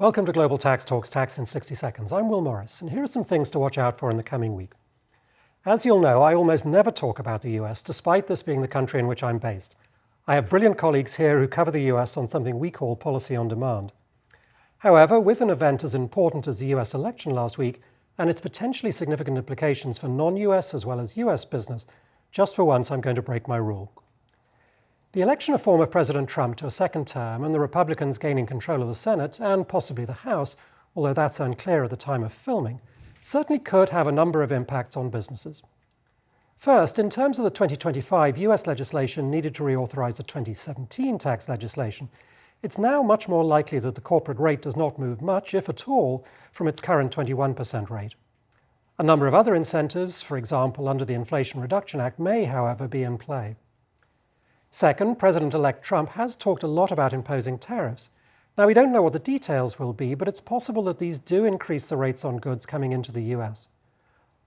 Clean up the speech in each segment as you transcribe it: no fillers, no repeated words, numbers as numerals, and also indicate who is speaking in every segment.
Speaker 1: Welcome to Global Tax Talks, Tax in 60 Seconds. I'm Will Morris, and here are some things to watch out for in the coming week. As you'll know, I almost never talk about the US, despite this being the country in which I'm based. I have brilliant colleagues here who cover the US on something we call policy on demand. However, with an event as important as the US election last week, and its potentially significant implications for non-US as well as US business, just for once I'm going to break my rule. The election of former President Trump to a second term and the Republicans gaining control of the Senate and possibly the House, although that's unclear at the time of filming, certainly could have a number of impacts on businesses. First, in terms of the 2025 US legislation needed to reauthorize the 2017 tax legislation, it's now much more likely that the corporate rate does not move much, if at all, from its current 21% rate. A number of other incentives, for example under the Inflation Reduction Act, may, however, be in play. Second, President-elect Trump has talked a lot about imposing tariffs. Now, we don't know what the details will be, but it's possible that these do increase the rates on goods coming into the US.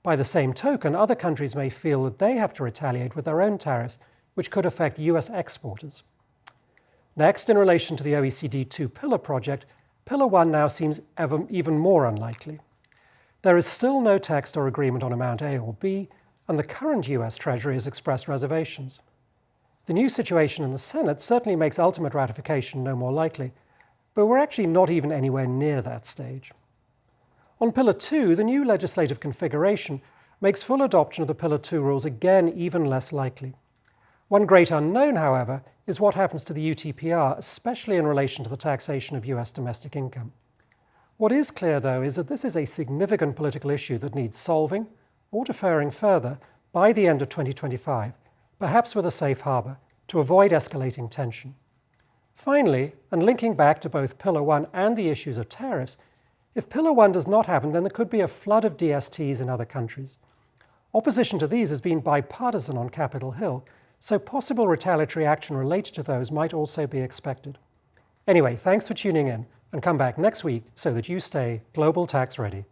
Speaker 1: By the same token, other countries may feel that they have to retaliate with their own tariffs, which could affect US exporters. Next, in relation to the OECD two-pillar project, Pillar 1 now seems even more unlikely. There is still no text or agreement on Amount A or B, and the current US Treasury has expressed reservations. The new situation in the Senate certainly makes ultimate ratification no more likely, but we're actually not even anywhere near that stage. On Pillar 2, the new legislative configuration makes full adoption of the Pillar 2 rules again even less likely. One great unknown, however, is what happens to the UTPR, especially in relation to the taxation of US domestic income. What is clear, though, is that this is a significant political issue that needs solving or deferring further by the end of 2025, perhaps with a safe harbor, to avoid escalating tension. Finally, and linking back to both Pillar 1 and the issues of tariffs, if Pillar 1 does not happen, then there could be a flood of DSTs in other countries. Opposition to these has been bipartisan on Capitol Hill, so possible retaliatory action related to those might also be expected. Anyway, thanks for tuning in, and come back next week so that you stay global tax ready.